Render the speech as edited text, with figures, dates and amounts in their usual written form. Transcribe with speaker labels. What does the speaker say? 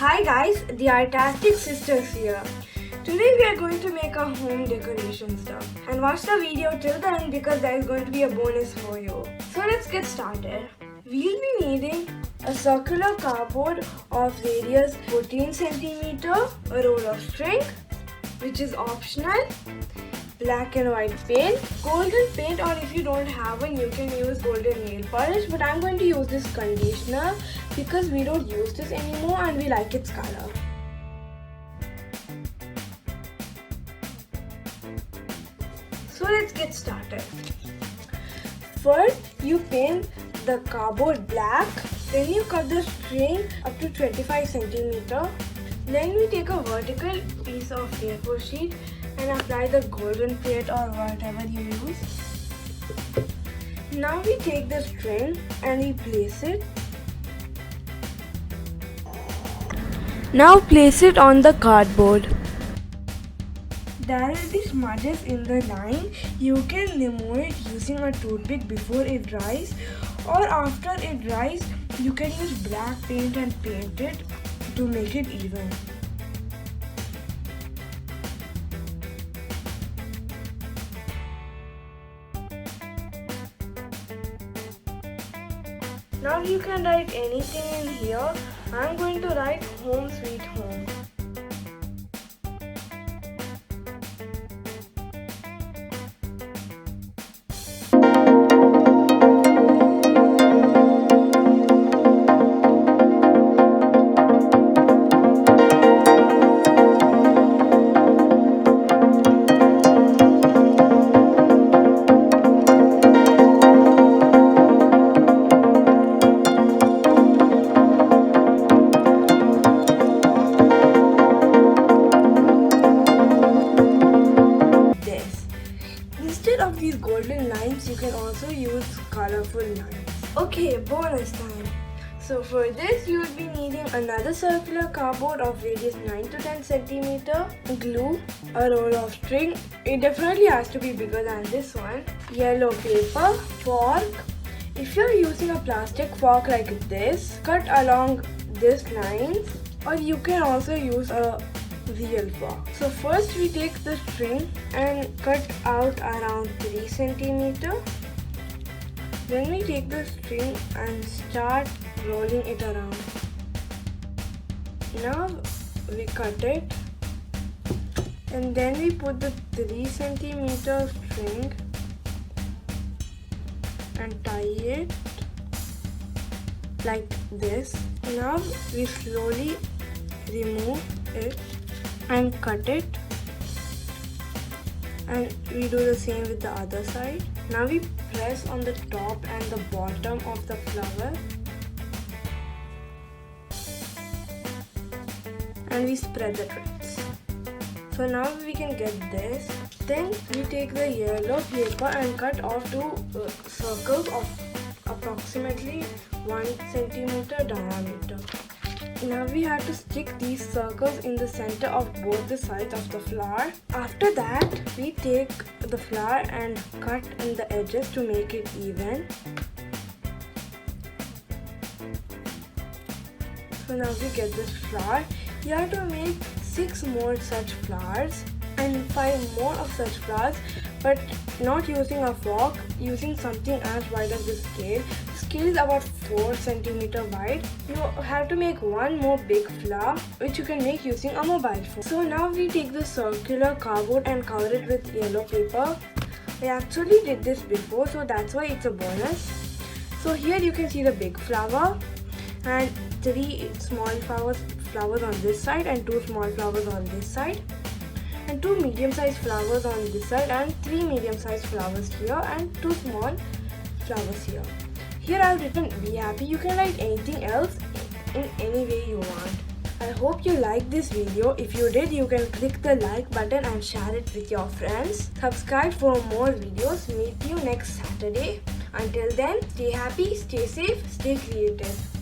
Speaker 1: Hi guys, the Art-tastic Sisters here. Today we are going to make a home decoration stuff. And watch the video till the end because there is going to be a bonus for you. So let's get started. We'll be needing a circular cardboard of radius 14 cm, a roll of string, which is optional, black and white paint, golden paint, or if you don't have one you can use golden nail polish, but I'm going to use this conditioner because we don't use this anymore and we like its color. So let's get started. First you paint the cardboard black, then you cut the string up to 25 cm. Then we take a vertical piece of A4 sheet and apply the golden paint or whatever you use. Now we take the string and we place it. Now place it on the cardboard. There will be smudges in the line. You can remove it using a toothpick before it dries, or after it dries you can use black paint and paint it to make it even. Now you can write anything in here. I'm going to write Home Sweet Home. Instead of these golden lines, you can also use colorful lines. Okay, bonus time. So for this, you will be needing another circular cardboard of radius 9 to 10 cm, glue, a roll of string. It definitely has to be bigger than this one. Yellow paper, fork. If you're using a plastic fork like this, cut along this lines, or you can also use a real fork. So first we take the string and cut out around 3 cm. Then we take the string and start rolling it around. Now we cut it and then we put the 3 cm string and tie it like this. Now we slowly remove it and cut it, and we do the same with the other side. Now we press on the top and the bottom of the flower and we spread the threads. So now we can get this. Then we take the yellow paper and cut off two circles of approximately 1 cm diameter. Now we have to stick these circles in the center of both the sides of the flower. After that, we take the flower and cut in the edges to make it even. So now we get this flower. You have to make 6 more such flowers and 5 more of such flowers, but not using a fork, using something as wide as the scale. The scale is about 4 cm wide. You have to make one more big flower, which you can make using a mobile phone. So now we take the circular cardboard and cover it with yellow paper. I actually did this before, so that's why it's a bonus. So here you can see the big flower and 3 small flowers on this side and 2 small flowers on this side, and 2 medium-sized flowers on this side and 3 medium-sized flowers here and 2 small flowers here. Here I have written be happy. You can write anything else in any way you want. I hope you liked this video. If you did, you can click the like button and share it with your friends. Subscribe for more videos. Meet you next Saturday. Until then, stay happy, stay safe, stay creative.